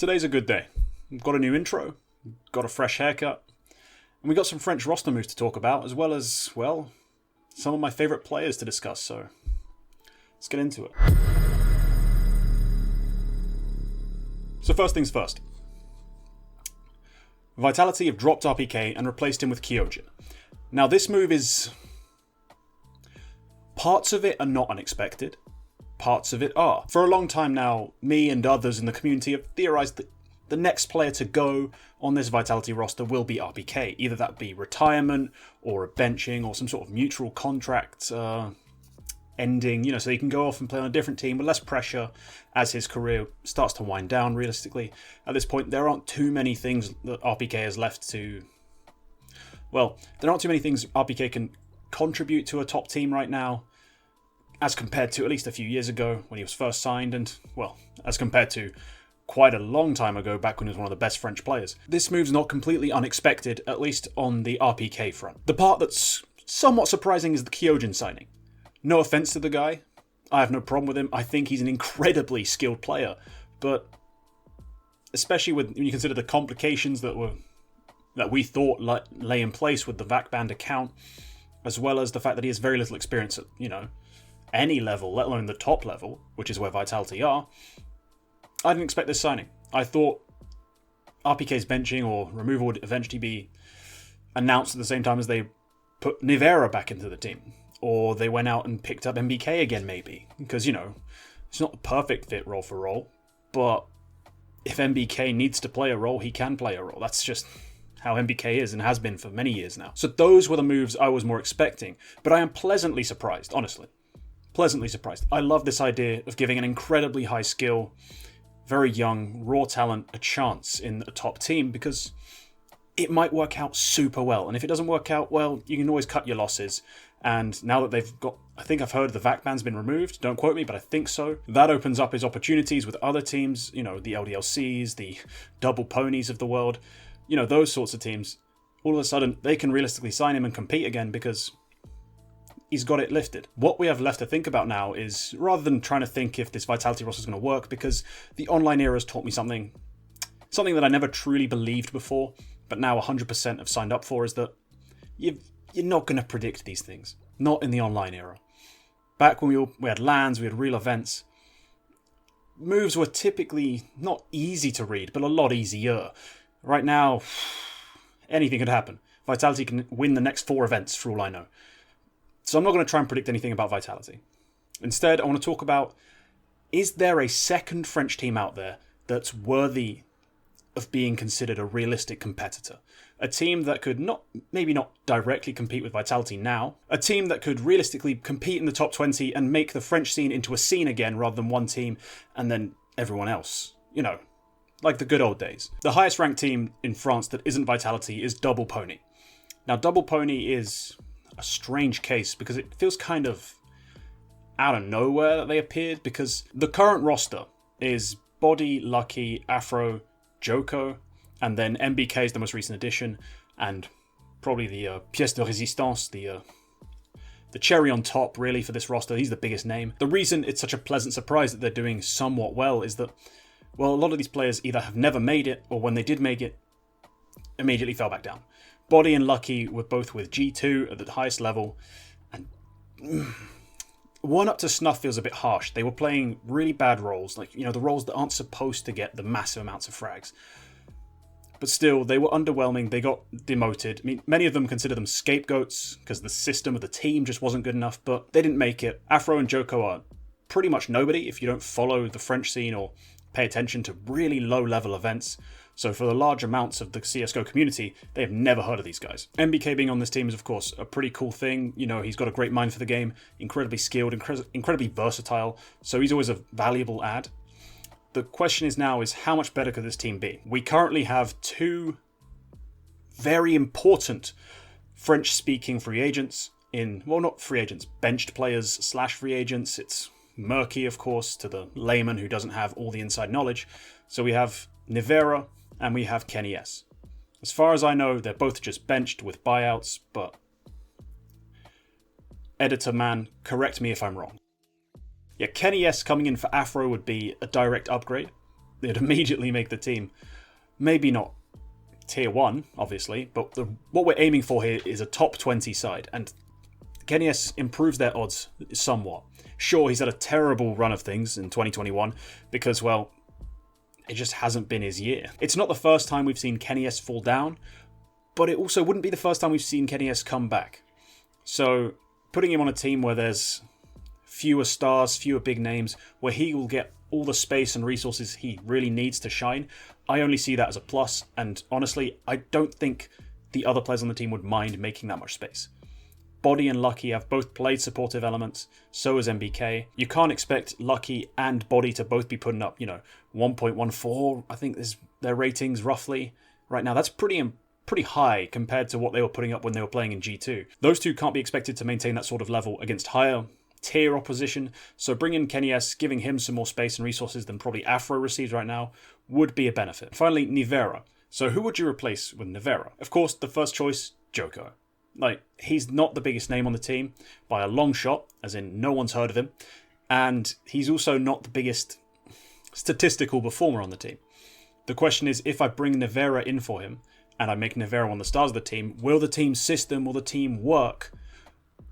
Today's a good day. We've got a new intro, got a fresh haircut, and we got some French roster moves to talk about, as well as, well, some of my favourite players to discuss, so let's get into it. So first things first. Vitality have dropped RPK and replaced him with Kyojin. Now this move is... parts of it are not unexpected. Parts of it are. For a long time now, me and others in the community have theorised that the next player to go on this Vitality roster will be RPK. Either that be retirement, or a benching, or some sort of mutual contract ending, so he can go off and play on a different team with less pressure as his career starts to wind down realistically. At this point, there aren't too many things that RPK has left to... well, there aren't too many things RPK can contribute to a top team right now, as compared to at least a few years ago when he was first signed, and, well, as compared to quite a long time ago back when he was one of the best French players. This move's not completely unexpected, at least on the RPK front. The part that's somewhat surprising is the Kyojin signing. No offense to the guy, I have no problem with him. I think he's an incredibly skilled player, but especially when you consider the complications that we thought lay in place with the VAC-banned account, as well as the fact that he has very little experience at, any level, let alone the top level, which is where Vitality are, I didn't expect this signing. I thought RPK's benching or removal would eventually be announced at the same time as they put Nivera back into the team. Or they went out and picked up MBK again, maybe. Because, it's not the perfect fit role for role. But if MBK needs to play a role, he can play a role. That's just how MBK is and has been for many years now. So those were the moves I was more expecting. But I am pleasantly surprised, honestly. Pleasantly surprised. I love this idea of giving an incredibly high skill, very young, raw talent a chance in a top team, because it might work out super well. And if it doesn't work out well, you can always cut your losses. And now that they've got, I think I've heard the VAC ban's been removed, don't quote me, but I think so. That opens up his opportunities with other teams, the ldlcs, the double ponies of the world, those sorts of teams. All of a sudden, they can realistically sign him and compete again because he's got it lifted. What we have left to think about now is, rather than trying to think if this Vitality roster is going to work, because the online era has taught me something that I never truly believed before, but now 100% have signed up for, is that you're not going to predict these things. Not in the online era. Back when we had LANs, we had real events, moves were typically not easy to read, but a lot easier. Right now, anything could happen. Vitality can win the next 4 events, for all I know. So I'm not going to try and predict anything about Vitality. Instead, I want to talk about, is there a second French team out there that's worthy of being considered a realistic competitor? A team that could maybe not directly compete with Vitality now. A team that could realistically compete in the top 20 and make the French scene into a scene again rather than one team and then everyone else. Like the good old days. The highest ranked team in France that isn't Vitality is Double Pony. Now, Double Pony is a strange case because it feels kind of out of nowhere that they appeared, because the current roster is Body, Lucky, Afro, Joko, and then MBK is the most recent addition, and probably the pièce de résistance, the cherry on top, really, for this roster. He's the biggest name. The reason it's such a pleasant surprise that they're doing somewhat well is that, well, a lot of these players either have never made it, or when they did make it, immediately fell back down. Body and Lucky were both with G2 at the highest level, and 1 up to snuff feels a bit harsh. They were playing really bad roles, like, the roles that aren't supposed to get the massive amounts of frags. But still, they were underwhelming. They got demoted. I mean, many of them consider them scapegoats because the system of the team just wasn't good enough, but they didn't make it. Afro and Joko are pretty much nobody if you don't follow the French scene or pay attention to really low-level events. So for the large amounts of the CSGO community, they have never heard of these guys. MBK being on this team is, of course, a pretty cool thing. He's got a great mind for the game, incredibly skilled, incredibly versatile, so he's always a valuable add. The question is now how much better could this team be? We currently have 2 very important French-speaking free agents not free agents, benched players / free agents. It's murky, of course, to the layman who doesn't have all the inside knowledge. So we have Nivera and we have Kenny S. As far as I know, they're both just benched with buyouts, but editor man, correct me if I'm wrong. Yeah, Kenny S coming in for Afro would be a direct upgrade. It'd immediately make the team maybe not tier 1, obviously, but what we're aiming for here is a top 20 side, and Kenny S improves their odds somewhat. Sure, he's had a terrible run of things in 2021 because, well, it just hasn't been his year. It's not the first time we've seen Kenny S fall down, but it also wouldn't be the first time we've seen Kenny S come back. So putting him on a team where there's fewer stars, fewer big names, where he will get all the space and resources he really needs to shine, I only see that as a plus, and honestly, I don't think the other players on the team would mind making that much space. Body and Lucky have both played supportive elements, so has MBK. You can't expect Lucky and Body to both be putting up, 1.14, I think is their ratings roughly right now. That's pretty high compared to what they were putting up when they were playing in G2. Those two can't be expected to maintain that sort of level against higher tier opposition, so bringing Kenny S, giving him some more space and resources than probably Afro receives right now, would be a benefit. Finally, Nivera. So who would you replace with Nivera? Of course, the first choice, Joko. He's not the biggest name on the team by a long shot, as in no one's heard of him, and he's also not the biggest statistical performer on the team. The question is, if I bring Nivera in for him, and I make Nivera one of the stars of the team, will the team system or the team work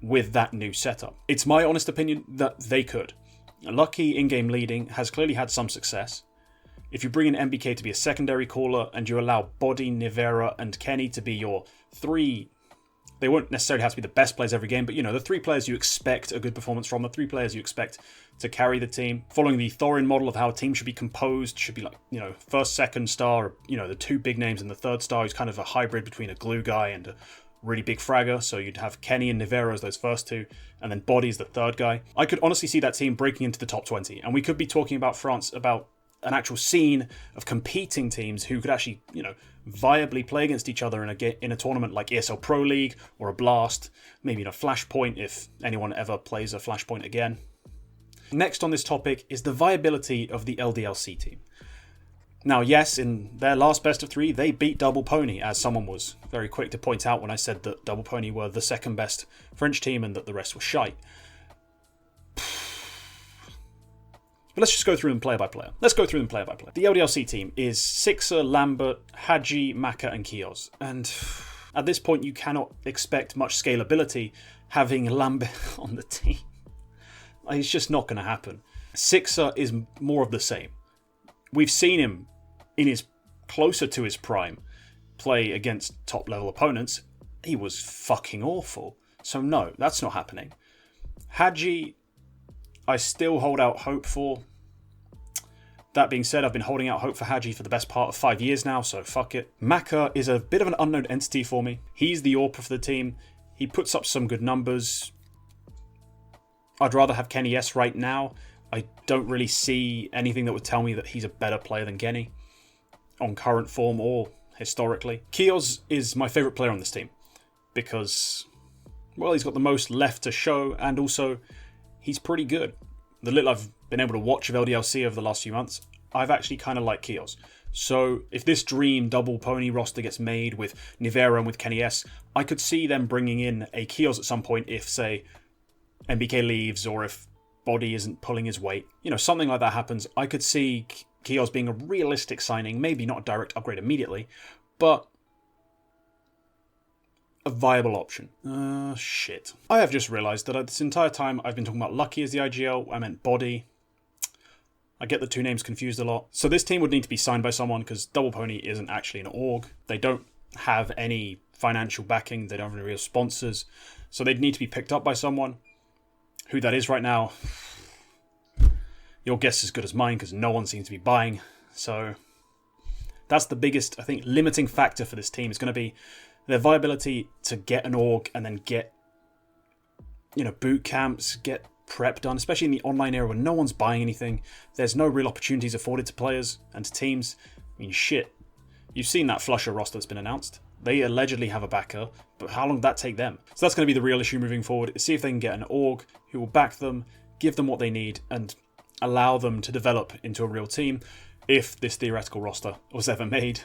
with that new setup? It's my honest opinion that they could. Lucky in-game leading has clearly had some success. If you bring in MBK to be a secondary caller and you allow Body, Nivera and Kenny to be your three, they won't necessarily have to be the best players every game, but the three players you expect a good performance from, the three players you expect to carry the team, following the Thorin model of how a team should be composed, should be first, second star, the two big names, and the third star who's kind of a hybrid between a glue guy and a really big fragger. So you'd have Kenny and Nivera as those first two, and then Body's the third guy. I could honestly see that team breaking into the top 20, and we could be talking about France, about an actual scene of competing teams who could actually, viably play against each other in a tournament like ESL Pro League or a Blast, maybe Flashpoint if anyone ever plays a Flashpoint again. Next on this topic is the viability of the LDLC team. Now, yes, in their last best of 3, they beat Double Pony, as someone was very quick to point out when I said that Double Pony were the second best French team and that the rest was shite. But let's just go through them player by player. The LDLC team is Sixer, Lambert, Hadji, Maka and Kios. And at this point, you cannot expect much scalability having Lambert on the team. It's just not going to happen. Sixer is more of the same. We've seen him closer to his prime play against top level opponents. He was fucking awful. So no, that's not happening. Hadji, I still hold out hope for. That being said, I've been holding out hope for Hadji for the best part of 5 years now, so fuck it. Maka is a bit of an unknown entity for me. He's the AWP for the team. He puts up some good numbers. I'd rather have Kenny S right now. I don't really see anything that would tell me that he's a better player than Kenny on current form or historically. Kios is my favourite player on this team because, well, he's got the most left to show, and also he's pretty good. The little I've been able to watch of LDLC over the last few months, I've actually kind of liked Kios. So if this dream double pony roster gets made with Nivera and with Kenny S, I could see them bringing in a Kios at some point if, say, MBK leaves or if Body isn't pulling his weight. Something like that happens. I could see Kios being a realistic signing, maybe not a direct upgrade immediately, but a viable option. Shit. I have just realised that this entire time I've been talking about Lucky as the IGL, I meant Body. I get the two names confused a lot. So this team would need to be signed by someone because Double Pony isn't actually an org. They don't have any financial backing. They don't have any real sponsors. So they'd need to be picked up by someone. Who that is right now, your guess is as good as mine because no one seems to be buying. So that's the biggest, I think, limiting factor for this team is going to be their viability to get an org and then get, boot camps, get prep done, especially in the online era when no one's buying anything. There's no real opportunities afforded to players and to teams. I mean, shit. You've seen that Flusher roster that's been announced. They allegedly have a backer, but how long did that take them? So that's going to be the real issue moving forward, is see if they can get an org who will back them, give them what they need, and allow them to develop into a real team. If this theoretical roster was ever made,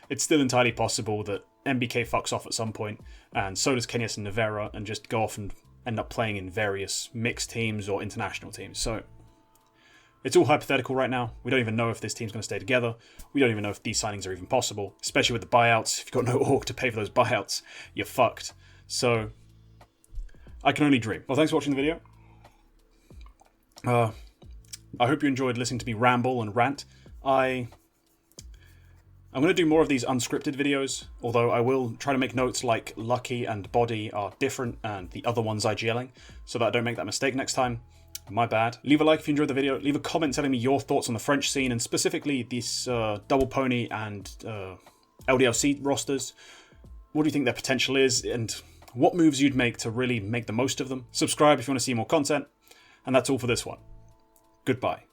it's still entirely possible that MBK fucks off at some point, and so does Kenny S and Nivera, and just go off and end up playing in various mixed teams or international teams. So It's all hypothetical right now. We don't even know if this team's going to stay together. We don't even know if these signings are even possible, especially with the buyouts. If you've got no org to pay for those buyouts, you're fucked. So, I can only dream. Well, thanks for watching the video. I hope you enjoyed listening to me ramble and rant. I'm going to do more of these unscripted videos, although I will try to make notes like Lucky and Body are different and the other one's IGLing, so that I don't make that mistake next time. My bad. Leave a like if you enjoyed the video. Leave a comment telling me your thoughts on the French scene, and specifically this Double Pony and LDLC rosters. What do you think their potential is, and what moves you'd make to really make the most of them? Subscribe if you want to see more content, and that's all for this one. Goodbye.